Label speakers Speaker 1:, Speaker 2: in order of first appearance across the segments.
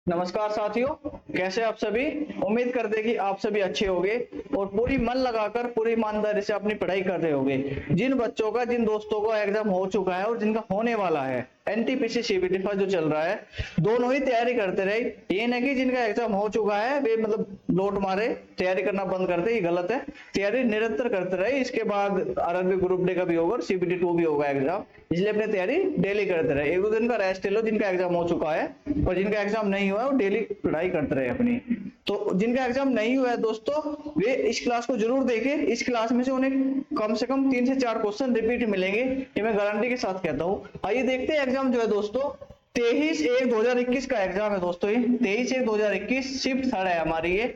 Speaker 1: नमस्कार साथियों, कैसे आप सभी। उम्मीद करते हैं कि आप सभी अच्छे होंगे और पूरी मन लगाकर पूरी ईमानदारी से अपनी पढ़ाई कर रहे होंगे। जिन बच्चों का, जिन दोस्तों का एग्जाम हो चुका है और जिनका होने वाला है, एनटीपीसी सीबीटी जो चल रहा है, दोनों ही तैयारी करते रहे। ये नहीं कि जिनका एग्जाम हो चुका है वे मतलब लोट मारे तैयारी करना बंद करते, ये गलत है। तैयारी निरंतर करते रहे। इसके बाद आरआरबी ग्रुप डी का भी होगा और सीबीटी 2 भी होगा एग्जाम, इसलिए अपनी तैयारी डेली करते रहे। एक दो दिन का रेस्ट ले लो जिनका एग्जाम हो चुका है, और जिनका एग्जाम नहीं हुआ है वो डेली पढ़ाई करते रहे अपनी। तो जिनका एग्जाम नहीं हुआ है दोस्तों, वे इस क्लास को जरूर देखें। इस क्लास में से उन्हें कम से कम 3 से 4 क्वेश्चन रिपीट मिलेंगे, ये मैं गारंटी के साथ कहता हूँ। आइए देखते हैं एग्जाम जो है दोस्तों, 23/1/2021 का एग्जाम है दोस्तों। ये 23/1/2021 शिफ्ट थर्ड है हमारी। ये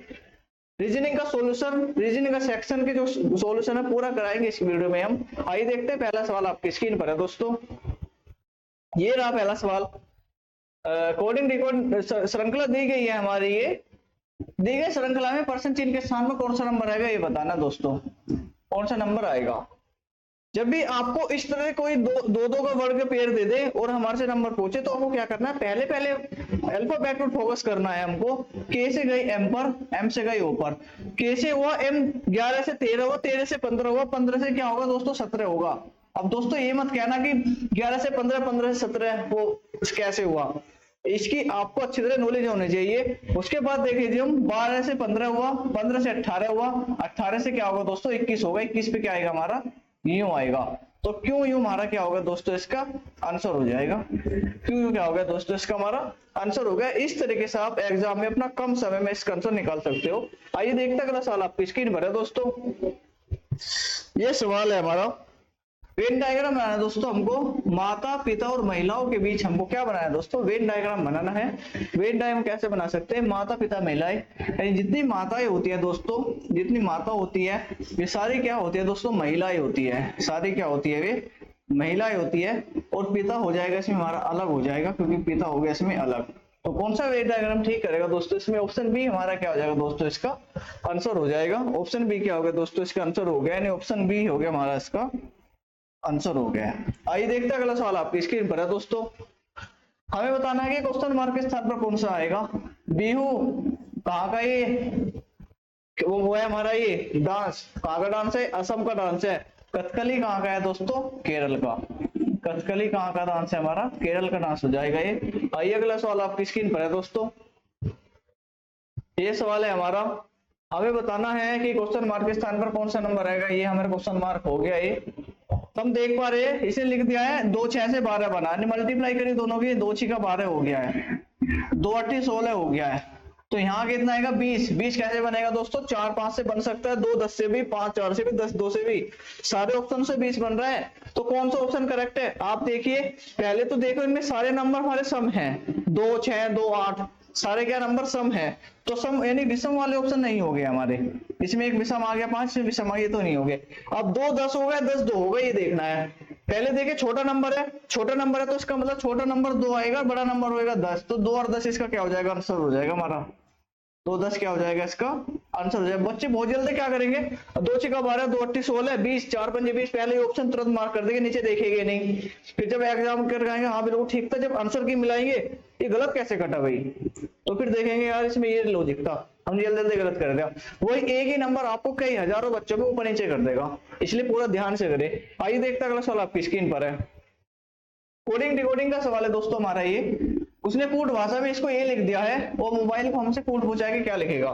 Speaker 1: रीजनिंग का सॉल्यूशन, रीजनिंग का सेक्शन के जो सॉल्यूशन है पूरा कराएंगे इस वीडियो में हम। आइए देखते हैं, पहला सवाल आपकी स्क्रीन पर है दोस्तों। ये रहा पहला सवाल। कोडिंग डिकोड श्रृंखला दी गई है हमारी। ये दी गई श्रृंखला में परसेंट चिन्ह के स्थान पर कौन सा नंबर आएगा, ये बताना दोस्तों, कौन सा नंबर आएगा। जब भी आपको इस तरह कोई दो का वर्ग पेयर दे दे और हमारे से नंबर पूछे, तो आपको क्या करना है, पहले अल्फाबेट पर फोकस करना है हमको। के से गई एम पर, एम से गई ओ पर। के से हुआ एम, 11 से 13 हुआ, 13 से 15 हुआ, 15 से क्या होगा दोस्तों, 17 होगा। अब दोस्तों ये मत कहना कि 11 से 15, 15 से 17 वो कैसे हुआ, इसकी आपको अच्छी तरह नॉलेज होनी चाहिए। उसके बाद देख लीजिए हम, 12 से 15 हुआ, 15 से 18 हुआ, 18 से क्या होगा दोस्तों, 21 होगा। 21 पे क्या आएगा हमारा, यूं आएगा। तो क्यों यूं हमारा क्या होगा दोस्तों, इसका आंसर हो जाएगा। क्यों क्या हो गया दोस्तों, इसका हमारा आंसर हो गया। इस तरीके से आप एग्जाम में अपना कम समय में इसका आंसर निकाल सकते हो। आइए देखते हैं अगला सवाल आपकी स्क्रीन पर है दोस्तों। ये सवाल है हमारा, वेन डायग्राम बनाना है दोस्तों हमको। माता पिता और महिलाओं के बीच हमको क्या बनाना है दोस्तों, वेन डायग्राम बनाना है। वेन डायग्राम कैसे बना सकते हैं, माता पिता महिलाएं, यानी जितनी माताएं होती है दोस्तों, जितनी माता होती है ये सारी क्या होती है दोस्तों, महिलाएं होती है। सारी क्या होती है, वे महिलाएं होती है। और पिता हो जाएगा इसमें हमारा अलग हो जाएगा, क्योंकि पिता हो गया इसमें अलग। तो कौन सा वेन डायग्राम ठीक करेगा दोस्तों, इसमें ऑप्शन बी हमारा क्या हो जाएगा दोस्तों, इसका आंसर हो जाएगा। ऑप्शन बी क्या हो गया दोस्तों, इसका आंसर हो गया, यानी ऑप्शन बी हो गया हमारा इसका आंसर हो गया। आइए देखते हैं अगला सवाल आपकी स्क्रीन पर है दोस्तों। हमें बताना है कि क्वेश्चन मार्क के स्थान पर कौन सा आएगा। बिहू कहाँ का, ये वो है हमारा, ये डांस कहाँ का डांस है, असम का डांस है। कथकली कहाँ का है दोस्तों, केरल का। कथकली कहाँ का डांस है हमारा, केरल का डांस हो जाएगा ये। आइए अगला सवाल आपकी स्क्रीन पर है दोस्तों। ये सवाल है हमारा, हमें बताना है कि क्वेश्चन मार्क के स्थान पर कौन सा नंबर आएगा। ये हमारा क्वेश्चन मार्क हो गया। ये तो हम देख पा रहे हैं, इसे लिख दिया है 2 6 से 12 बना, मल्टीप्लाई करी दोनों की, 2 6 का 12 हो गया है, 2 8 16 हो गया है। तो यहाँ कितना आएगा, 20। 20 कैसे बनेगा दोस्तों, 4 5 से बन सकता है, 2 10 से भी, 5 4 से भी, 10 2 से भी, सारे ऑप्शन से 20 बन रहा है। तो कौन सा ऑप्शन करेक्ट है, आप देखिए। पहले तो देखो इनमें सारे नंबर हमारे सम हैं, 2 6 2 8 सारे क्या नंबर सम है। तो सम यानी विषम वाले ऑप्शन नहीं हो गए हमारे। इसमें एक विषम आ गया, 5 में विषम आ गया, तो नहीं हो गए। अब 2 10 हो गया, 10 2 हो गया, ये देखना है। पहले देखिए छोटा नंबर है, छोटा नंबर है तो इसका मतलब छोटा नंबर 2 आएगा, बड़ा नंबर होएगा 10। तो 2 और 10 इसका क्या हो जाएगा, आंसर हो जाएगा हमारा। 2 10 क्या हो जाएगा, इसका आंसर हो जाएगा। बच्चे बहुत जल्दी क्या करेंगे, 2 6 12 2 8 16 20 4 5 20, पहले ऑप्शन तुरंत मार्क कर देंगे, नीचे देखेंगे नहीं। फिर जब एग्जाम कर आएंगे, हाँ बिल्कुल ठीक था, जब आंसर की मिलाएंगे ये गलत कैसे कटा भाई, तो फिर देखेंगे यार इसमें ये लॉजिक था, हमने जल्दी जल्दी गलत कर दिया। वही एक ही नंबर आपको कई हजारों बच्चों को ऊपर नीचे कर देगा, इसलिए पूरा ध्यान से करें। आइए देखते हैं अगला सवाल आपकी स्क्रीन पर है। कोडिंग डिकोडिंग का सवाल है दोस्तों हमारा। ये उसने कूट भाषा में इसको ये लिख दिया है, और मोबाइल को हमसे कूट पूछाएगा क्या लिखेगा,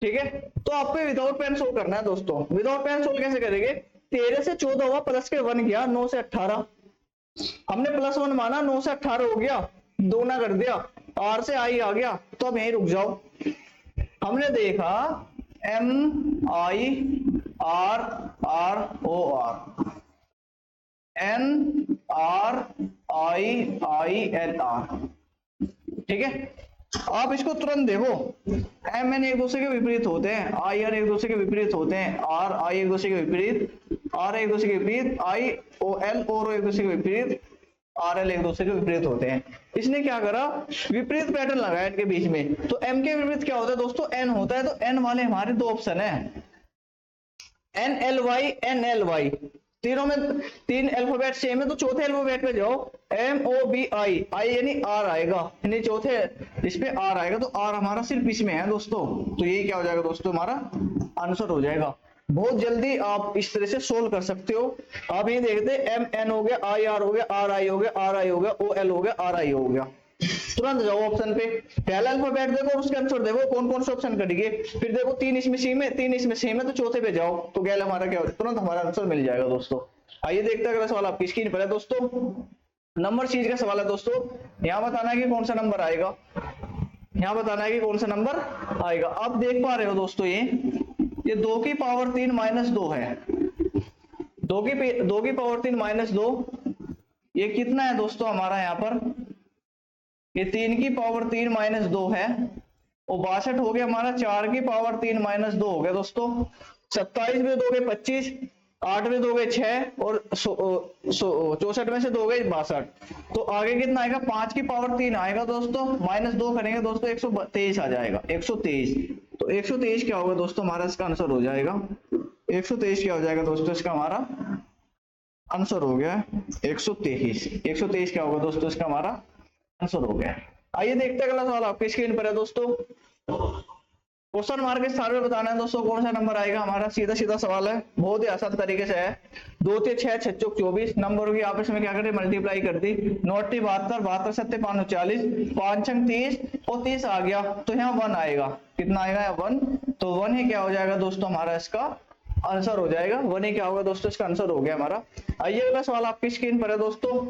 Speaker 1: ठीक है। तो आपको विदाउट पेन सोल्व करना है दोस्तों। विदाउट पेन सोल्व कैसे करेंगे, 13 से 14 हुआ, प्लस के 1 गया, 9 से 18 हमने प्लस 1 माना, 9 से 18 हो गया, 2 ना कर दिया, R से I आ गया। तो अब यहीं रुक जाओ। हमने देखा MIRROR NRIINR, ठीक है। आप इसको तुरंत देखो, एम एन एक दूसरे के विपरीत होते हैं, आई आर एक दूसरे के विपरीत होते हैं, आर आई एक दूसरे के विपरीत, आर एक दूसरे के विपरीत, आई ओ एल और एक दूसरे के विपरीत, आर एल एक दूसरे के विपरीत होते हैं। इसने क्या करा, विपरीत पैटर्न लगाया इनके बीच में। तो एम के विपरीत क्या होता है दोस्तों, एन होता है। तो एन वाले हमारे 2 ऑप्शन है, N L Y, N L Y. तीनों में तीन अल्फाबेट सेम है, तो चौथे अल्फाबेट पे जाओ, MOBI, आई यानी आर आएगा, यानी चौथे इस पे आर आएगा, तो आर हमारा सिर्फ इसमें है दोस्तों। तो ये क्या हो जाएगा दोस्तों, हमारा आंसर हो जाएगा। बहुत जल्दी आप इस तरह से सोल्व कर सकते हो। आप ये देखते MN हो गया, IR हो गया, RI हो गया, RI हो गया, OL हो गया, RI हो गया। तुरंत जाओ ऑप्शन पे, पहला अल्फाबेट देखो, उसके आंसर देखो कौन कौन से ऑप्शन करेंगे, फिर देखो तीन इसमें सेम है, तीन इसमें सेम है, तो चौथे पे जाओ, तो गैल हमारा क्या हो, तुरंत हमारा आंसर मिल जाएगा दोस्तों। आइए देखते हैं अगला सवाल आपकी स्क्रीन पर है दोस्तों। नंबर सीरीज का सवाल है दोस्तों। यहाँ बताना है कि कौन सा नंबर आएगा, यहाँ बताना है कि कौन सा नंबर आएगा। आप देख पा रहे हो दोस्तों, ये 2 की पावर 3 माइनस 2 है, 2 की पावर 3 माइनस 2, ये कितना है दोस्तों हमारा, यहाँ पर ये 3 की पावर 3 माइनस 2 है, और 62 हो गया हमारा 4 की पावर 3 माइनस 2 हो गया दोस्तों। 27 में 2 गए 25, 8 में 2 गए 6, और 64 में से 2 गए 62, तो आगे कितना आएगा, 5 की पावर 3 आएगा दोस्तों, माइनस 2 करेंगे दोस्तों 123 आ जाएगा, 123। तो 123 क्या होगा दोस्तों हमारा, इसका आंसर हो जाएगा 123। क्या हो जाएगा दोस्तों, इसका हमारा आंसर हो गया 123। 123 क्या होगा दोस्तों, इसका हमारा आंसर हो गया। आइए देखते हैं अगला सवाल आपकी स्क्रीन पर है दोस्तों। क्वेश्चन मार्क के स्थान पे बताना है दोस्तों कौन सा नंबर आएगा हमारा। सीधा सीधा सवाल है, बहुत ही आसान तरीके से है। 2 से 6 6 चौक 24 नंबर की आपस में क्या करें, मल्टीप्लाई कर दी। 9 72, 72 7 5 40, 5 6 30, और 30 आ गया, तो यहाँ 1 आएगा। कितना आएगा यहाँ 1, तो 1 ही क्या हो जाएगा दोस्तों हमारा इसका आंसर हो जाएगा। 1 ही क्या होगा दोस्तों, इसका आंसर हो गया हमारा। आइए अगला सवाल आपकी स्क्रीन पर है दोस्तों।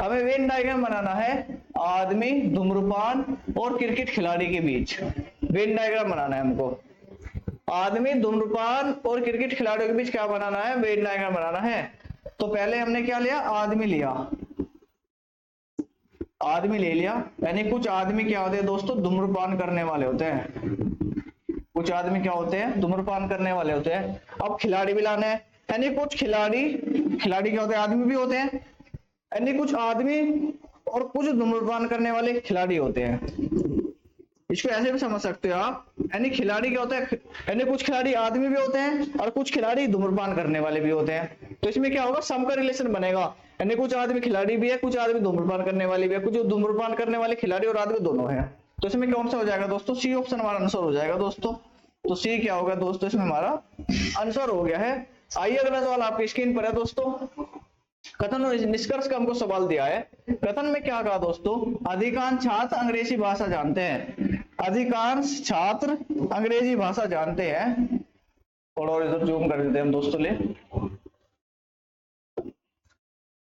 Speaker 1: हमें वेन डायग्राम बनाना है आदमी, धूम्रपान और क्रिकेट खिलाड़ी के बीच। वेन डायग्राम बनाना है हमको, आदमी, धूम्रपान और क्रिकेट खिलाड़ियों के बीच क्या बनाना है, वेन डायग्राम बनाना है। तो पहले हमने क्या लिया, आदमी लिया, आदमी ले लिया, यानी कुछ आदमी क्या होते हैं दोस्तों, धूम्रपान करने वाले होते हैं। कुछ आदमी क्या होते हैं, धूम्रपान करने वाले होते हैं। अब खिलाड़ी भी लाना है, यानी कुछ खिलाड़ी क्या होते हैं, आदमी भी होते हैं, यानी कुछ आदमी और कुछ धूम्रपान करने वाले खिलाड़ी होते हैं। इसको ऐसे भी समझ सकते हो आप, यानी खिलाड़ी क्या होता है, यानी कुछ खिलाड़ी आदमी भी होते हैं और कुछ खिलाड़ी धूम्रपान करने वाले भी होते हैं। तो इसमें क्या होगा, सम का रिलेशन बनेगा, यानी कुछ आदमी खिलाड़ी भी है, कुछ आदमी धूम्रपान करने वाले भी है, कुछ धूम्रपान करने वाले खिलाड़ी और आदमी दोनों है। तो इसमें कौन सा हो जाएगा दोस्तों, सी ऑप्शन हमारा आंसर हो जाएगा दोस्तों। तो सी क्या होगा दोस्तों, इसमें हमारा आंसर हो गया है। आइए अगला सवाल आपकी स्क्रीन पर है दोस्तों। कथन और निष्कर्ष का हमको सवाल दिया है। कथन में क्या कहा दोस्तों, अधिकांश छात्र अंग्रेजी भाषा जानते हैं। अधिकांश छात्र अंग्रेजी भाषा जानते हैं। थोड़ा और इधर जूम कर देते हैं हम दोस्तों ले।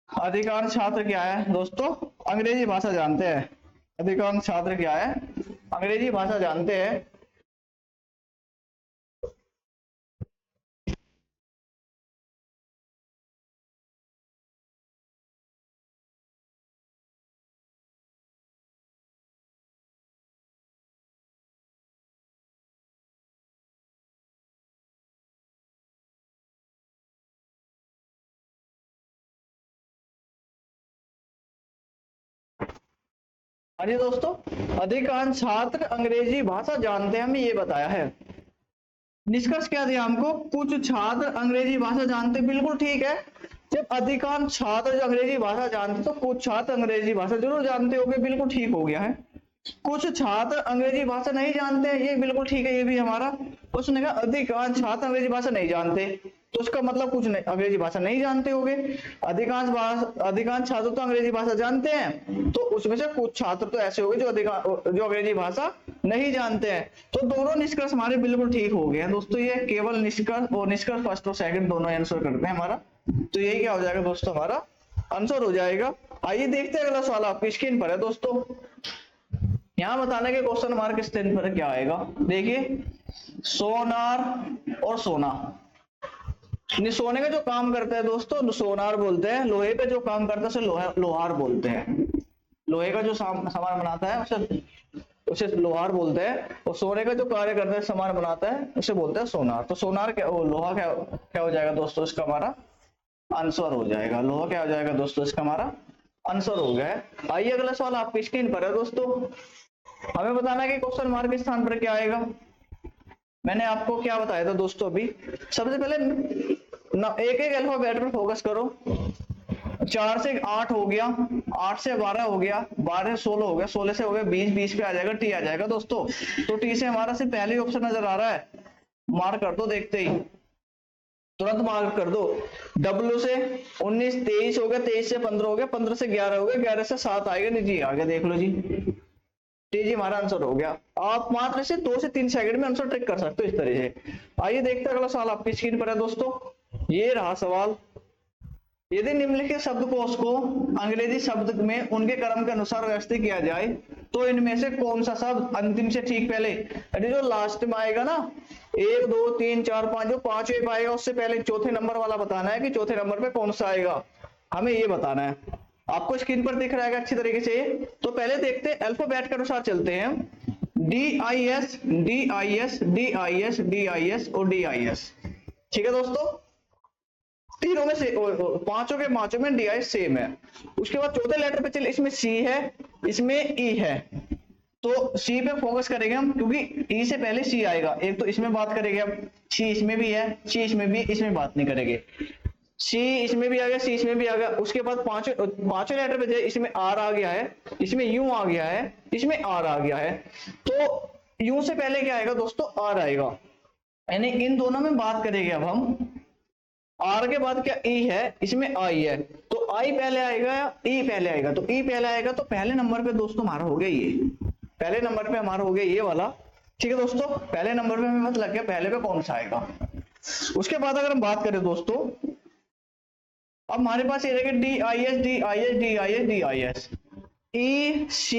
Speaker 1: अधिकांश छात्र क्या है दोस्तों, अंग्रेजी भाषा जानते हैं। अधिकांश छात्र क्या है, अंग्रेजी भाषा जानते हैं। हाँ जी दोस्तों, अधिकांश छात्र अंग्रेजी भाषा जानते हैं, हमें ये बताया है। निष्कर्ष क्या दिया हमको, कुछ छात्र अंग्रेजी भाषा जानते, बिल्कुल ठीक है। जब अधिकांश छात्र जो अंग्रेजी भाषा जानते तो कुछ छात्र अंग्रेजी भाषा जरूर जानते होंगे, बिल्कुल ठीक हो गया है। कुछ छात्र अंग्रेजी भाषा नहीं जानते, ये बिल्कुल ठीक है, ये भी हमारा। उसने कहा अधिकांश छात्र अंग्रेजी भाषा नहीं जानते, तो उसका मतलब कुछ नहीं, अंग्रेजी भाषा नहीं जानते होंगे। अधिकांश छात्र तो अंग्रेजी भाषा जानते हैं, तो उसमें से कुछ छात्र तो ऐसे होंगे जो अंग्रेजी भाषा नहीं जानते हैं। तो दोनों निष्कर्ष हमारे बिल्कुल ठीक हो गए हैं दोस्तों। ये केवल निष्कर्ष और निष्कर्ष फर्स्ट और सेकंड दोनों आंसर करते हैं हमारा। तो यही क्या हो जाएगा दोस्तों, हमारा आंसर हो जाएगा। आइए देखते हैं अगला सवाल आपकी स्क्रीन पर है दोस्तों। यहाँ बताने के क्वेश्चन मार्क स्क्रीन पर क्या आएगा, देखिए सोनार और सोना। सोने का जो काम करता है दोस्तों सोनार बोलते हैं, लोहे पे जो काम करता है उसे लोहार बोलते हैं। लोहे का जो सामान बनाता है उसे लोहार बोलते हैं, और सोने का जो कार्य करता है सामान बनाता है उसे बोलते हैं सोनार। तो सोनार क्या, लोहा क्या हो जाएगा दोस्तों, इसका हमारा आंसर हो जाएगा। लोहा क्या हो जाएगा दोस्तों, इसका हमारा आंसर हो गया है। आइए अगला सवाल आपकी स्क्रीन पर है दोस्तों। हमें बताना है कि क्वेश्चन मार्क के स्थान पर क्या आएगा। मैंने आपको क्या बताया था दोस्तों, अभी सबसे पहले ना एक एक अल्फाबेट पर फोकस करो। 4 से 8 हो गया, 8 से 12 हो गया, 12 से 16 हो गया, 16 से हो गया 20, 20 पे आ जाएगा टी आ जाएगा दोस्तों। तो टी से हमारा सिर्फ पहले ऑप्शन नजर आ रहा है, मार्क कर दो देखते ही, तुरंत मार्क कर दो। डब्ल्यू से 19, 23 हो गया, 23 से 15 हो गया, 15 से 11 हो गया, 11 से 7 आएगा, नहीं जी आ गया, देख लो जी, टी जी हमारा आंसर हो गया। आप मात्र से 2 से 3 सेकंड में आंसर ट्रिक कर सकते हो इस तरह से। आइए देखते हैं अगला सवाल आपकी स्क्रीन पर है दोस्तों। ये रहा सवाल। यदि निम्नलिखित शब्दकोश को अंग्रेजी शब्द में उनके क्रम के अनुसार व्यवस्थित किया जाए तो इनमें से कौन सा शब्द अंतिम से ठीक पहले, यानी जो लास्ट में आएगा ना, 1 2 3 4 5, जो 5 वें आएगा उससे पहले चौथे नंबर वाला बताना है कि चौथे नंबर पे कौन सा आएगा, हमें ये बताना है। आपको स्क्रीन पर दिख रहा है अच्छी तरीके से। तो पहले देखते हैं अल्फाबेट के अनुसार चलते हैं। DIS DIS DIS DIS और DIS, ठीक है दोस्तों, तीनों में से पांचों के पांचों में DI सेम है। उसके बाद चौथे लेटर पे चले, इसमें C है, इसमें E है, तो C पे फोकस करेंगे हम, क्योंकि E से पहले C आएगा। एक तो इसमें बात करेंगे हम, C इसमें भी है, C इसमें भी, इसमें बात नहीं करेंगे। C इसमें भी आ गया, C इसमें भी आ गया। उसके बाद पांचों लेटर पे, इसमें R आ गया है, इसमें U आ गया है, इसमें R आ गया है। तो U से पहले क्या आएगा दोस्तों, R आएगा, यानी इन दोनों में बात करेंगे अब हम। R के बाद क्या E है, इसमें I है, तो I पहले आएगा या E पहले आएगा, तो E पहले आएगा। तो पहले नंबर पे दोस्तों हमारा हो गया ये, पहले नंबर पे हमारा हो गया ये वाला, ठीक है दोस्तों। पहले नंबर पे हमें पता लग गया पहले पे कौन सा आएगा। उसके बाद अगर हम बात करें दोस्तों, अब हमारे पास ये रहेगा DIS DIS DIS DIS, E C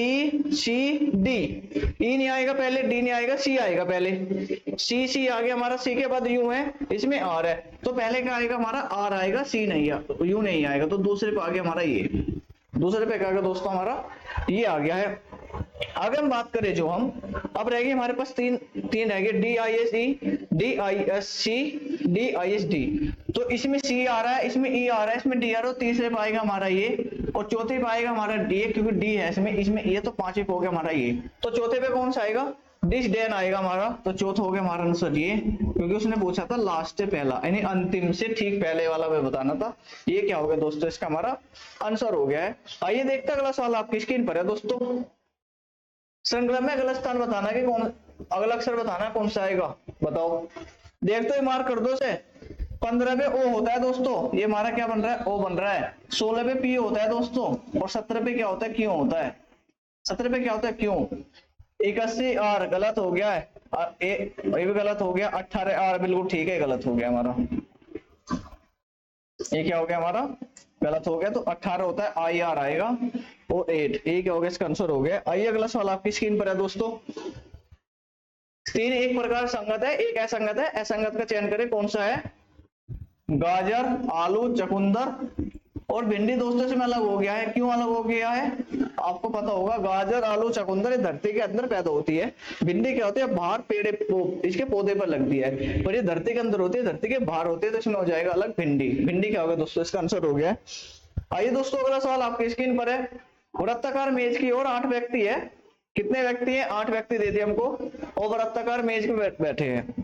Speaker 1: C D, E नहीं आएगा पहले, D नहीं आएगा, C आएगा पहले, C आ गया हमारा, C के बाद U है, इसमें R है, तो पहले क्या आएगा हमारा, R आएगा, C नहीं है, U नहीं आएगा, तो दूसरे पे आ गया हमारा ये, दूसरे पे क्या आएगा दोस्तों हमारा ये आ गया है। अगर हम बात करें जो हम, अब रहेगी हमारे पास तीन रह गए, DISE DISC DISD, तो इसमें C आ रहा है, इसमें E आ रहा है, इसमें D आ रहा है, तीसरे पे आएगा हमारा ये, और चौथे पे आएगा हमारा D, क्योंकि D है इसमें ये, तो पांचवे पे हो गया हमारा ये। तो चौथे पे कौन सा आएगा, डिश डैन आएगा हमारा, तो चौथा हो गया हमारा आंसर ये, क्योंकि उसने पूछा था लास्ट से पहला, यानी अंतिम से ठीक पहले वाला में बताना था। ये क्या हो गया दोस्तों, इसका हमारा आंसर हो गया है। आइए देखते हैं अगला सवाल आपकी स्क्रीन पर है दोस्तों। श्रृंखला में अगला स्थान बताना कि कौन, अगला अक्षर बताना कौन सा आएगा, बताओ। देखते ही मार्क कर दो इसे। 15 पे O होता है दोस्तों, ये हमारा क्या बन रहा है, O बन रहा है। 16 पे P होता है दोस्तों, और 17 पे क्या होता है, Q होता है। 17 पे क्या होता है, Q। 81 R गलत हो गया है, ये भी गलत हो गया। 18 R बिल्कुल ठीक है, गलत हो गया हमारा, ये क्या हो गया हमारा, गलत हो गया। तो 18 होता है, IR आएगा, और 8, ये क्या हो गया, इसका आंसर हो गया। आइए अगला सवाल आपकी स्क्रीन पर है दोस्तों। 3 एक प्रकार संगत है, एक असंगत है, असंगत का चयन करें कौन सा है। गाजर, आलू, चुकंदर और भिंडी दोस्तों से में अलग हो गया है। क्यों अलग हो गया है, आपको पता होगा। गाजर, आलू, चुकंदर ये धरती के अंदर पैदा होती है, भिंडी क्या होती है, बाहर पेड़ इसके पौधे पर लगती है, पर ये धरती के अंदर होती है, धरती के बाहर होती है, तो इसमें हो जाएगा अलग भिंडी। भिंडी क्या होगा दोस्तों, इसका आंसर हो गया है। आइए दोस्तों अगला सवाल आपकी स्क्रीन पर है। वृत्ताकार मेज की ओर 8 व्यक्ति है, कितने व्यक्ति हैं, 8 व्यक्ति दे दिए हमको, और वृत्ताकार मेज पे बैठे हैं।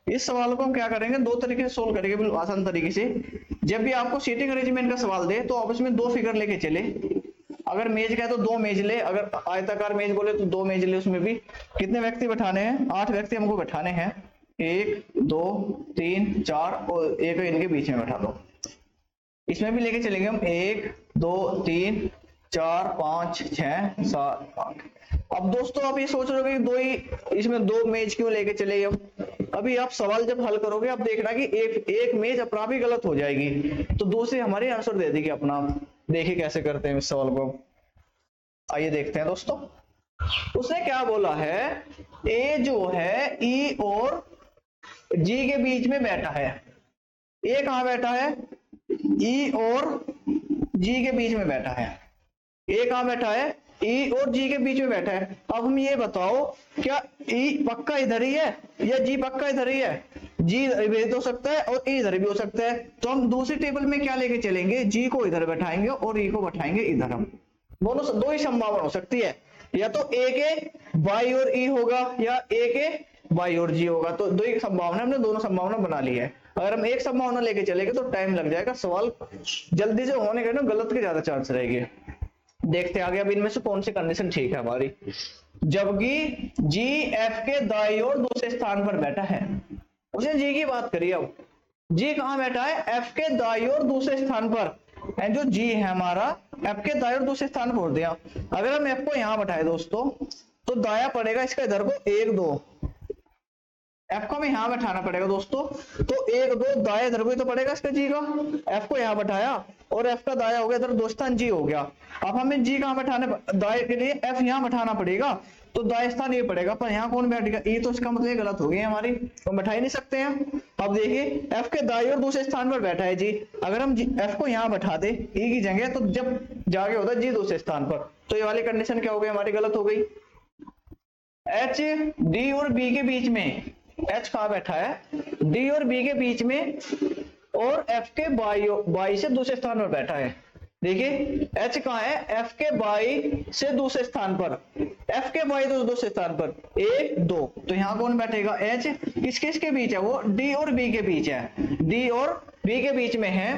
Speaker 1: इस सवाल को हम क्या करेंगे, 2 तरीके से सोल्व करेंगे, बिल्कुल आसान तरीके से। जब भी आपको सीटिंग अरेंजमेंट का सवाल दे, तो आप इसमें 2 फिगर लेके चले। अगर मेज का है तो 2 मेज ले, अगर आयताकार मेज बोले तो 2 मेज ले। उसमें भी कितने व्यक्ति बैठाने हैं, 8 व्यक्ति हमको बैठाने हैं। 1 2 3 4 और एक इनके बीच में बैठा दो। इसमें भी लेके चलेंगे हम 1 2 3 4 5 6 7 8। अब दोस्तों आप ये सोच रहे हो कि 2 ही इसमें 2 मेज क्यों लेके चले हम। अभी आप सवाल जब हल करोगे, आप देखना कि एक मेज अपना भी गलत हो जाएगी, तो दूसरी हमारी आंसर दे देगी अपना। देखिए कैसे करते हैं इस सवाल को, आइए देखते हैं दोस्तों। उसने क्या बोला है, ए जो है ई और जी के बीच में बैठा है। ए कहां बैठा है, ई और जी के बीच में बैठा है। ए कहां बैठा है, ई और जी के बीच में बैठा है। अब हम ये बताओ, क्या ई पक्का इधर ही है या जी पक्का इधर ही है। जी इधर भी हो सकता है और ई इधर भी हो सकता है, तो हम दूसरी टेबल में क्या लेके चलेंगे, जी को इधर बैठाएंगे और ई को बैठाएंगे इधर। हम दोनों 2 ही संभावना हो सकती है, या तो ए के वाई और ई होगा, या ए के वाई और जी होगा। तो 2 ही संभावना, हमने दोनों संभावना बना ली है। अगर हम एक संभावना लेके चलेंगे तो टाइम लग जाएगा, सवाल जल्दी से होने के ना गलत के ज्यादा चांस रहेंगे। देखते आगे अब इनमें से कौन सी कंडीशन ठीक है हमारी। जबकि जी एफ के दाईं ओर दूसरे स्थान पर बैठा है, उसने जी की बात करी। अब जी कहां बैठा है, एफ के दाईं ओर दूसरे स्थान पर, एंड जो जी है हमारा एफ के दाईं ओर दूसरे स्थान पर दिया। अगर हम एफ को यहां बैठाए दोस्तों तो दाया पड़ेगा इसका इधर को 1 2, एफ को हमें यहां बैठाना पड़ेगा दोस्तों, तो 1 2 दाया इधर को ही तो पड़ेगा इसका जी का। एफ को यहां बैठाया और एफ का दाया हो गया इधर दो स्थान जी हो गया। अब हमें जी कहां बैठाने, दाए के लिए एफ यहां बैठाना पड़ेगा, तो दाएं स्थान ये पड़ेगा, पर यहाँ कौन बैठेगा, ये तो इसका मतलब ये गलत हो गई हमारी, तो बैठा ही नहीं सकते हैं। अब देखिए एफ के दाईं ओर दूसरे स्थान पर बैठा है जी, अगर हम एफ को यहाँ बैठा दे ई की जगह, तो जब जाके होता है जी दूसरे स्थान पर, तो ये वाली कंडीशन क्या हो गई हमारी, गलत हो गई। एच डी और बी के बीच में, एच कहां बैठा है, डी और बी के बीच में, और एफ के बाई से दूसरे स्थान पर बैठा है। देखिए एच कहां है, एफ के बाई से दूसरे स्थान पर, एफ के बाई तो दूसरे स्थान पर 1 2, तो यहां कौन बैठेगा, एच किस किस के बीच है, वो डी और बी के बीच है, डी और बी के बीच में है।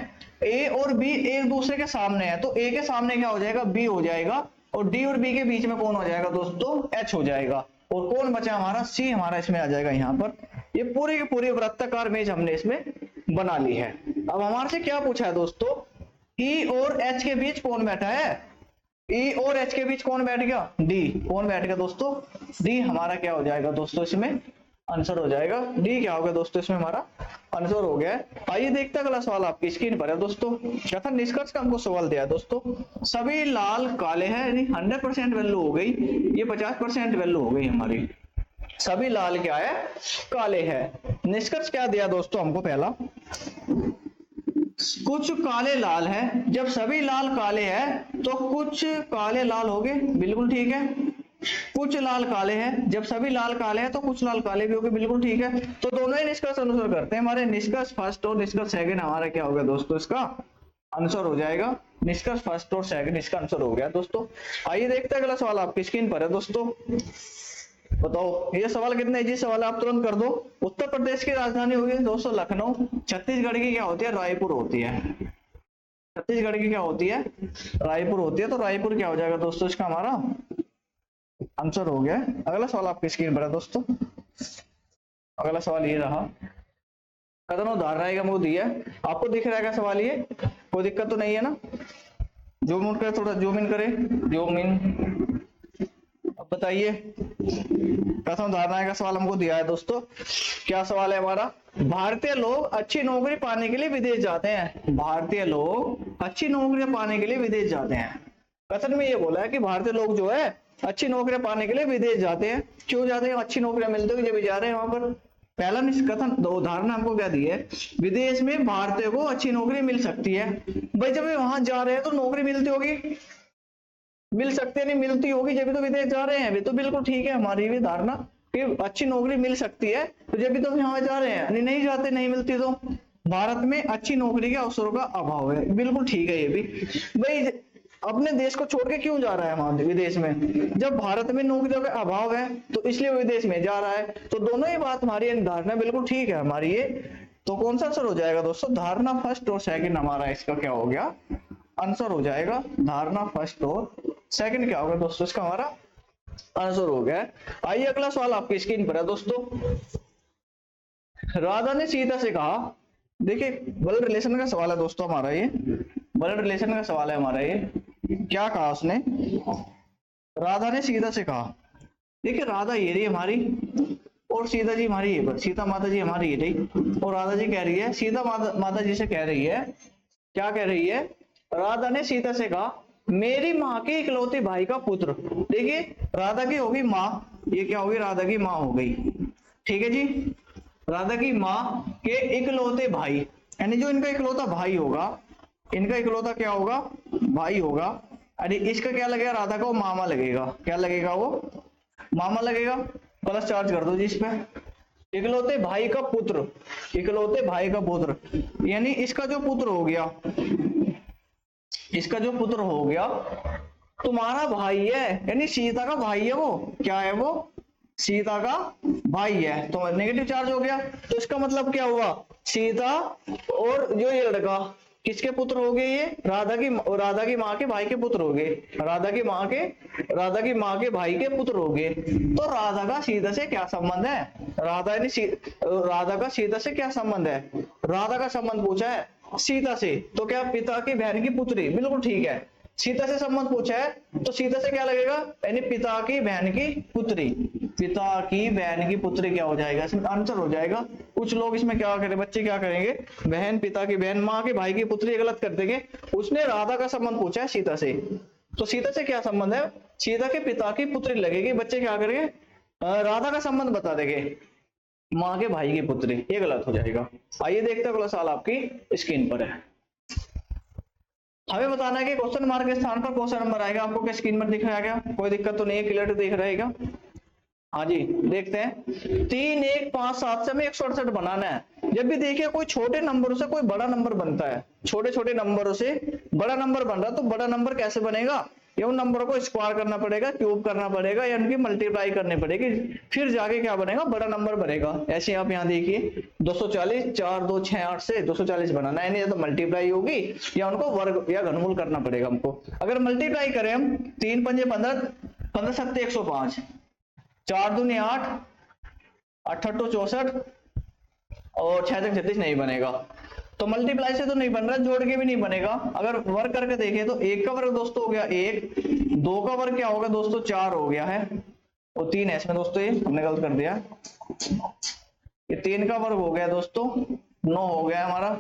Speaker 1: ए और बी एक दूसरे के सामने है, तो ए के सामने क्या हो जाएगा, बी हो जाएगा, और डी और बी के बीच में कौन हो जाएगा दोस्तों, एच हो जाएगा, और कौन बचा हमारा, सी हमारा इसमें आ जाएगा यहाँ पर। ये पूरी की पूरी वृत्ताकार मेज हमने इसमें बना ली है। अब हमारे से क्या पूछा है दोस्तों, ई और एच के बीच कौन बैठा है, ई और एच के बीच कौन बैठ गया, डी, कौन बैठ गया दोस्तों, डी हमारा क्या हो जाएगा दोस्तों, इसमें आंसर हो जाएगा डी, क्या हो गया दोस्तों, इसमें हमारा आंसर हो गया है। आइए देखते हैं अगला सवाल आपकी स्क्रीन पर है दोस्तों। क्या था निष्कर्ष का हमको सवाल दिया है दोस्तों, सभी लाल काले हैं, यानी 100% वैल्यू हो गई, ये 50% वैल्यू हो गई हमारी, सभी लाल क्या है, काले हैं। निष्कर्ष क्या दिया दोस्तों हमको, पहला कुछ काले लाल है, जब सभी लाल काले हैं तो कुछ काले लाल हो गए, बिल्कुल ठीक है। कुछ लाल काले हैं, जब सभी लाल काले हैं तो कुछ लाल काले भी हो गए, बिल्कुल ठीक है। तो दोनों ही निष्कर्ष अनुसार करते हैं, हमारे निष्कर्ष फर्स्ट और निष्कर्ष सेकंड हमारा क्या होगा दोस्तों, इसका आंसर हो जाएगा, निष्कर्ष फर्स्ट और सेकंड इसका आंसर हो गया दोस्तों। आइए देखते हैं अगला सवाल आपकी स्क्रीन पर है दोस्तों। बताओ ये सवाल कितने इजी सवाल है, आप तुरंत कर दो। उत्तर प्रदेश की राजधानी होगी दोस्तों लखनऊ, छत्तीसगढ़ की क्या होती है, रायपुर होती है, छत्तीसगढ़ की क्या होती है, रायपुर होती है, तो रायपुर क्या हो जाएगा दोस्तों, इसका हमारा आंसर हो गया। अगला सवाल आपकी स्क्रीन पर है दोस्तों। अगला सवाल ये रहा, कथन उदाहरण हमको दिया है, आपको दिख रहा है सवाल, ये कोई दिक्कत तो नहीं है ना, जूम इन करे, थोड़ा जूम इन करे, जूम इन। अब बताइए कथन उदाहरण का सवाल हमको दिया है दोस्तों, क्या सवाल है हमारा, भारतीय लोग अच्छी नौकरी पाने के लिए विदेश जाते हैं, भारतीय लोग अच्छी नौकरी पाने के लिए विदेश जाते हैं। कथन में ये बोला है कि भारतीय लोग जो है अच्छी नौकरियां पाने के लिए विदेश जाते हैं, क्यों जाते हैं, अच्छी नौकरियां मिलती है जब जा रहे हैं वहां पर। पहला कथन उदाहरण हमको क्या दिया है, विदेश में भारतीय को अच्छी नौकरी मिल सकती है, भाई जब वहां जा रहे हैं तो नौकरी मिलती होगी, मिल सकती है, नहीं मिलती होगी, जब भी तो विदेश जा रहे हैं, भी तो बिल्कुल ठीक है हमारी भी धारणा कि अच्छी नौकरी मिल सकती है, तो जब भी तो यहाँ जा रहे हैं, नहीं जाते, नहीं मिलती, तो भारत में अच्छी नौकरी के अवसरों का अभाव है, बिल्कुल ठीक है ये भी। भाई अपने देश को छोड़ के क्यों जा रहा है वहां विदेश में, जब भारत में नौकरियों का अभाव है तो इसलिए विदेश में जा रहा है, तो दोनों ही बात हमारी धारणा बिल्कुल ठीक है हमारी ये। तो कौन सा आंसर हो जाएगा दोस्तों, धारणा फर्स्ट और सेकंड हमारा इसका क्या हो गया, आंसर हो जाएगा, धारणा फर्स्ट और सेकंड क्या होगा दोस्तों, इसका हमारा आंसर हो गया। आइए अगला सवाल आपकी स्क्रीन पर है दोस्तों। राधा ने सीता से कहा, देखिए ब्लड रिलेशन का सवाल है दोस्तों हमारा ये, ब्लड रिलेशन का सवाल है हमारा ये, क्या कहा उसने, राधा ने सीता से कहा, देखिए राधा ये रही हमारी और सीता जी हमारी ये पर, सीता माता जी हमारी ये रही, और राधा जी कह रही है, सीता माता जी से कह रही है, क्या कह रही है, राधा ने सीता से कहा मेरी माँ के इकलौते भाई का पुत्र, देखिए राधा की होगी माँ, ये क्या होगी, राधा की माँ हो गई, ठीक है जी, राधा की माँ के इकलौते भाई, यानी जो इनका इकलौता भाई होगा, इनका इकलौता क्या होगा, भाई होगा, अरे इसका क्या लगेगा, राधा का वो मामा लगेगा, क्या लगेगा, वो मामा लगेगा, प्लस चार्ज कर दो जी इस पे, इकलौते भाई का पुत्र, इकलौते भाई का पुत्र, यानी इसका जो पुत्र हो गया, इसका जो पुत्र हो गया तुम्हारा भाई है, यानी सीता का भाई है, वो क्या है, वो सीता का भाई है, तो नेगेटिव चार्ज हो गया। तो इसका मतलब क्या हुआ, सीता और जो ये लड़का किसके पुत्र हो गए, ये राधा की माँ के भाई के पुत्र हो गए, राधा की माँ के भाई के पुत्र हो गए। तो राधा का सीता से क्या संबंध है, राधा का सीता से क्या संबंध है, राधा का संबंध पूछा है सीता से, तो क्या पिता की बहन की पुत्री, बिल्कुल ठीक है। सीता से संबंध पूछा है तो सीता से क्या लगेगा, यानी पिता की बहन की पुत्री, पिता की बहन की पुत्री क्या हो जाएगा, इसमें आंसर हो जाएगा। कुछ लोग इसमें क्या करें, बच्चे क्या करेंगे, बहन पिता की बहन माँ के भाई की पुत्री गलत कर देंगे। उसने राधा का संबंध पूछा है सीता से, तो सीता से क्या संबंध है, सीता के पिता की पुत्री लगेगी। बच्चे क्या करेंगे, राधा का संबंध बता देंगे, माँ के भाई की पुत्री, ये गलत हो जाएगा। आइए देखते हैं अगला सवाल आपकी स्क्रीन पर है। हमें बताना है कि क्वेश्चन मार्क के स्थान पर कौन सा नंबर आएगा। आपको क्या स्क्रीन पर दिख रहा है, क्या कोई दिक्कत तो नहीं है, क्लियर दिख रहेगा। हाँ जी देखते हैं, 3 1 5 7 से हमें 168 बनाना है। जब भी देखिए कोई छोटे नंबरों से कोई बड़ा नंबर बनता है, छोटे छोटे नंबरों से बड़ा नंबर बन रहा, तो बड़ा नंबर कैसे बनेगा, ये उन नंबरों को स्क्वायर करना पड़ेगा, क्यूब करना पड़ेगा, या उनकी मल्टीप्लाई करनी पड़ेगी, फिर जाके क्या बनेगा, बड़ा नंबर बनेगा। ऐसे आप यहाँ देखिए 240, 4 2 6 8 से 240 बनाना है, नहीं तो मल्टीप्लाई होगी या उनको वर्ग या घनमूल करना पड़ेगा हमको। अगर मल्टीप्लाई करें हम 3 पंजे 15, 15 सत्ते 105, 4 दूनी 8, 8 अट्ठो 64 और 6 तक 36 नहीं बनेगा। तो मल्टीप्लाई से तो नहीं बन रहा, जोड़ के भी नहीं बनेगा। अगर वर्ग करके देखें तो 1 का वर्ग दोस्तों हो गया 1, 2 का वर्ग क्या होगा दोस्तों 4 हो गया है, और 3 है इसमें दोस्तों, ये हमने गलत कर दिया, ये 3 का वर्ग हो गया दोस्तों 9 हो गया हमारा।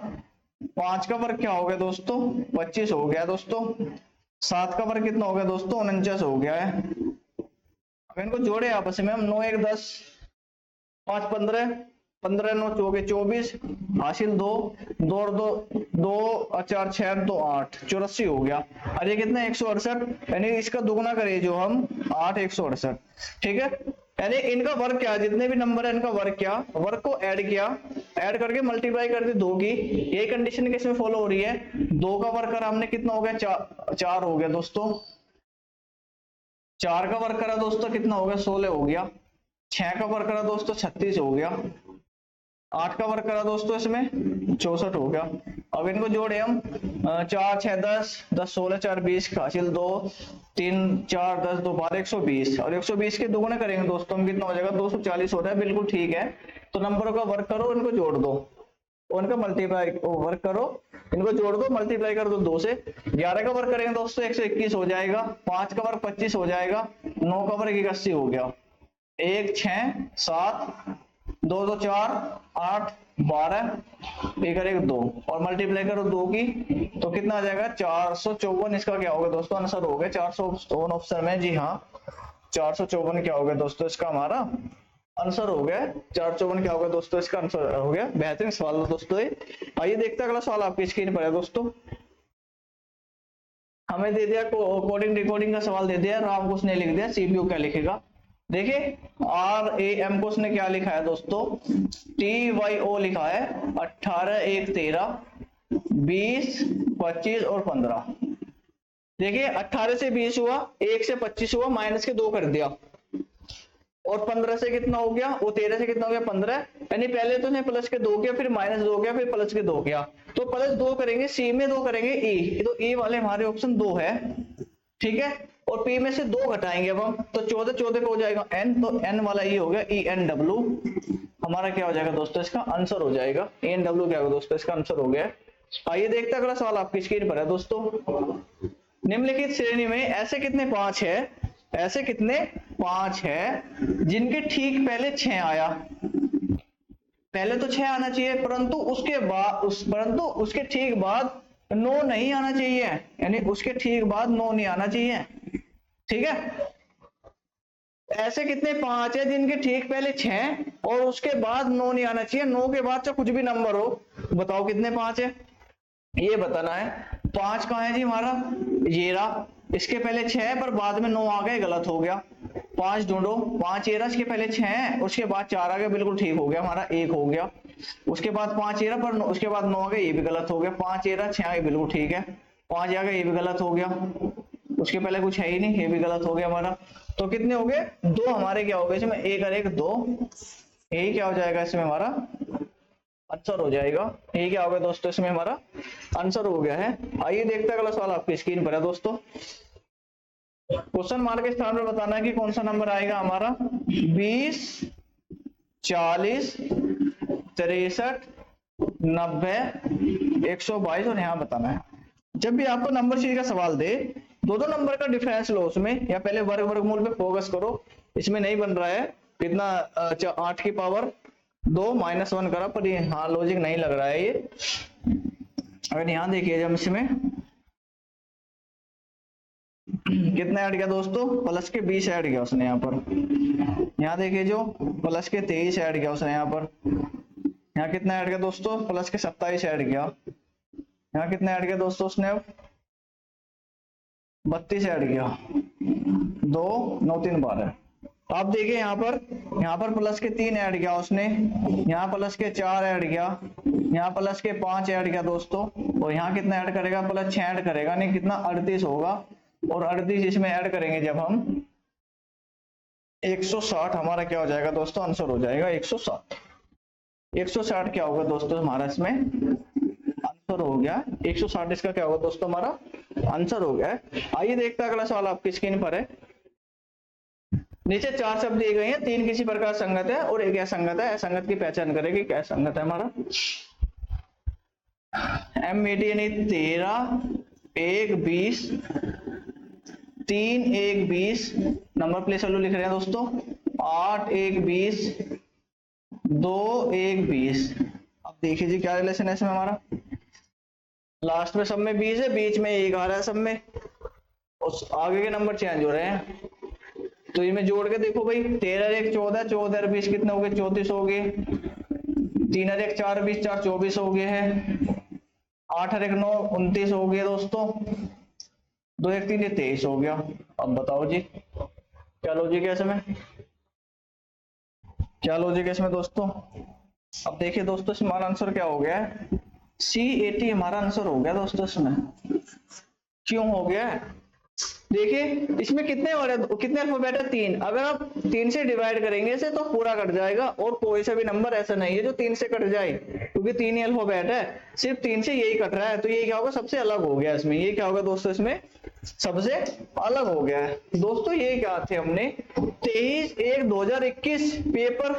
Speaker 1: 5 का वर्ग क्या हो गया दोस्तों 25 हो गया दोस्तों। 7 का वर्ग कितना हो गया दोस्तों 49 हो गया है। अब इनको जोड़े आपस में हम, 9 1 10, 5 15, 15 9 चौके 24, हासिल 2 2 2 2 4 6 2 8, 84 हो गया। और ये कितना 168, यानी इसका दुगुना करें जो हम 8 168, ठीक है। यानी इनका वर्ग क्या, जितने भी नंबर है इनका वर्ग क्या, वर्ग को ऐड किया, ऐड करके मल्टीप्लाई कर दी 2 की। यही कंडीशन किसमें फॉलो हो रही है, 2 का वर्ग करा हमने कितना हो गया 4 हो गया दोस्तों। 4 का वर्ग करा दोस्तों कितना हो गया 16 हो गया। 6 का वर्ग करा दोस्तों 36 हो गया। 8 का वर्ग करा दोस्तों इसमें 64 हो गया। अब इनको जोड़े हम 4 6 10 10 16 4 20, हासिल 2 3 4 10 2 12 120, और 120 के दुगुने करेंगे दोस्तों हम, कितना हो जाएगा 240 हो रहा है, बिल्कुल ठीक है। तो नंबरों का वर्ग करो, इनको जोड़ दो, और इनका मल्टीप्लाई वर्ग करो, इनको जोड़ दो, मल्टीप्लाई कर दो 2 से। 11 का वर्ग करेंगे दोस्तों 121 हो जाएगा। 5 का वर्ग 25 हो जाएगा। 9 का वर्ग 81 हो गया। 1 6 7 2 2 4 8 12, 1 1 2, और मल्टीप्लाई करो 2 की, तो कितना आ जाएगा 454। इसका क्या होगा दोस्तों आंसर हो गया 454 ऑप्शन में, जी हाँ 454 क्या हो गया दोस्तों इसका हमारा आंसर हो गया। 454 क्या होगा दोस्तों इसका आंसर हो गया। बेहतरीन सवाल है दोस्तों। आइए देखते हैं अगला सवाल आपकी स्क्रीन पर है दोस्तों। हमें दे दिया कोडिंग डिकोडिंग का सवाल दे दिया, राम को उसने लिख दिया, सीपीयू क्या लिखेगा। देखिए RAM को उसने क्या लिखा है दोस्तों, TYO लिखा है। 18 1 13 20 25 और 15। देखिए 18 से 20 हुआ, 1 से 25 हुआ, माइनस के 2 कर दिया, और 15 से कितना हो गया, वो 13 से कितना हो गया 15, यानी पहले तो प्लस के 2 किया, फिर माइनस 2 किया, फिर प्लस के 2 किया। तो प्लस 2 करेंगे सी में, 2 करेंगे ई, तो ई वाले हमारे ऑप्शन 2 है, ठीक है। और पी में से 2 घटाएंगे अब हम, तो 14 14 पे हो जाएगा n, तो n वाला ये हो गया ENW, हमारा क्या हो जाएगा दोस्तों इसका आंसर हो जाएगा ENW, क्या होगा दोस्तों इसका आंसर हो गया। आइए देखते हैं अगला सवाल आपकी स्क्रीन पर है दोस्तों। निम्नलिखित श्रेणी में ऐसे कितने 5 है, ऐसे कितने 5 है जिनके ठीक पहले 6 आया। पहले तो 6 आना चाहिए, परंतु उसके ठीक बाद 9 नहीं आना चाहिए, यानी उसके ठीक बाद 9 नहीं आना चाहिए, ठीक है। ऐसे कितने 5 है जिनके ठीक पहले 6 और उसके बाद 9 नहीं आना चाहिए। 9 के बाद चाहे कुछ भी नंबर हो, बताओ कितने 5 है, ये बताना है। 5 कहाँ है जी हमारा, ये रहा, इसके पहले 6 है पर बाद में 9 आ गए, गलत हो गया। 5 ढूंढो, 5 ये रहा, इसके पहले 6 है, उसके बाद 4 आ गए, बिल्कुल ठीक हो गया, हमारा 1 हो गया। उसके बाद 5 ये रहा, पर उसके बाद 9 आ गए, ये भी गलत हो गया। 5 ये रहा, 6 आ गए, बिल्कुल ठीक है। 5 आ गए, ये भी गलत हो गया। उसके पहले कुछ है ही नहीं, ये भी गलत हो गया हमारा। तो कितने हो गए, 2 हमारे क्या हो गए इसमें, 1 और 1 2, यही क्या हो जाएगा इसमें हमारा आंसर हो जाएगा। यही क्या हो गया दोस्तों, इसमें हमारा आंसर हो गया है। आइए देखते हैं अगला सवाल आपकी स्क्रीन पर है दोस्तों। क्वेश्चन मार्क के स्थान पर बताना है कि कौन सा नंबर आएगा हमारा, 20, 40, 63, 90, 122 और यहाँ बताना है। जब भी आपको नंबर सीरीज का सवाल दे, दो नंबर का डिफरेंस लो उसमें, या पहले वर्गमूल पे फोकस करो। इसमें नहीं बन रहा है कितना, 8 की पावर 2 -1 करा, पर ये हाँ लॉजिक नहीं लग रहा है ये। अगर यहाँ देखिए जब इसमें कितना ऐड किया दोस्तों, प्लस के 20 ऐड किया उसने यहाँ पर। यहाँ देखिए जो प्लस के 23 ऐड किया उसने यहाँ पर। यहाँ कितना ऐड किया दोस्तों, प्लस के 27 ऐड किया। यहाँ कितना ऐड किया दोस्तों उसने, अब 32 ऐड किया, 2 9 3 12। आप देखिए यहाँ पर प्लस के 3 ऐड किया उसने, यहाँ प्लस के 4 ऐड किया, यहाँ प्लस के 5 ऐड किया दोस्तों, और यहाँ कितना ऐड करेगा, प्लस 6 ऐड करेगा, नहीं कितना 38 होगा। और 38 इसमें ऐड करेंगे जब हम 160 हमारा क्या हो जाएगा दोस्तों, आंसर हो जाएगा 160। 160 क्या होगा दोस्तों हमारा इसमें आंसर हो गया 160। इसका क्या होगा दोस्तों, हमारा आंसर हो गया है। आइए देखते हैं अगला सवाल आपकी स्क्रीन पर है। नीचे 4 शब्द दिए गए हैं, 3 किसी प्रकार संगत है और 1 असंगत है। असंगत की पहचान करेगी, क्या संगत है हमारा, MAT यानी 13, 1, 20, 3, 1, 20, नंबर प्लेस वैल्यू लिख रहे हैं दोस्तों, 8, 1, 20, 2, 1, 20। अब देखिए जी क्या रिलेशन है इसमें हमारा, लास्ट में सब में 20 है, बीच में 1 आ रहा है सब में, उस आगे के नंबर चेंज हो रहे हैं। तो इनमें जोड़ के देखो भाई, 13 1 14, 14 20 कितने हो गए, 34 हो गए। 3 1 4 20, 4 24 हो गए हैं। 8 1 9 29 हो गए दोस्तों। 2 1 3 23 हो गया। अब बताओ जी क्या लॉजिक है इसमें, क्या लॉजिक है इसमें दोस्तों। अब देखिए दोस्तों इसमें हमारा आंसर क्या हो गया है, C80 हमारा आंसर हो गया दोस्तों। इसमें क्यों हो गया है, देखिए इसमें कितने अल्फाबेट है, 3। अगर आप 3 से डिवाइड करेंगे इसे तो पूरा कट जाएगा, और कोई सा भी नंबर ऐसा नहीं है जो 3 से कट जाए, क्योंकि 3 ही अल्फाबेट है, सिर्फ 3 से यही कट रहा है। तो ये क्या होगा, सबसे अलग हो गया इसमें। ये क्या होगा दोस्तों, इसमें सबसे अलग हो गया है दोस्तों। ये क्या थे हमने 23/1/2021 पेपर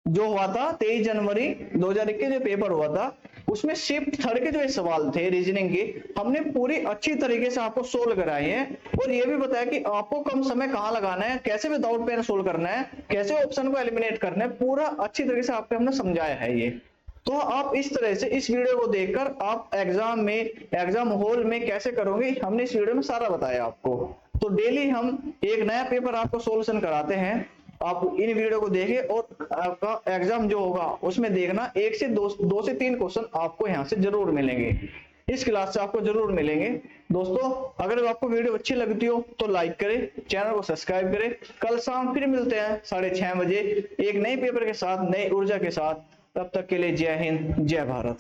Speaker 1: जो हुआ था, 23 जनवरी 2021 जो पेपर हुआ था, उसमें शिफ्ट थर्ड के जो सवाल थे रीजनिंग के, हमने पूरी अच्छी तरीके से आपको सोल्व कराए हैं, और ये भी बताया कि आपको कम समय कहाँ लगाना है, कैसे विदाउट पेन सोल्व करना है, कैसे ऑप्शन को एलिमिनेट करना है, पूरा अच्छी तरीके से आपको हमने समझाया है ये। तो आप इस तरह से इस वीडियो को देखकर आप एग्जाम हॉल में कैसे करोगे, हमने इस वीडियो में सारा बताया आपको। तो डेली हम एक नया पेपर आपको सोल्यूशन कराते हैं, आप इन वीडियो को देखें, और आपका एग्जाम जो होगा उसमें देखना 1 से 2 से 3 क्वेश्चन आपको यहाँ से जरूर मिलेंगे, इस क्लास से आपको जरूर मिलेंगे दोस्तों। अगर आपको वीडियो अच्छी लगती हो तो लाइक करें, चैनल को सब्सक्राइब करें। कल शाम फिर मिलते हैं 6:30 बजे एक नए पेपर के साथ, नई ऊर्जा के साथ। तब तक के लिए जय हिंद, जय भारत।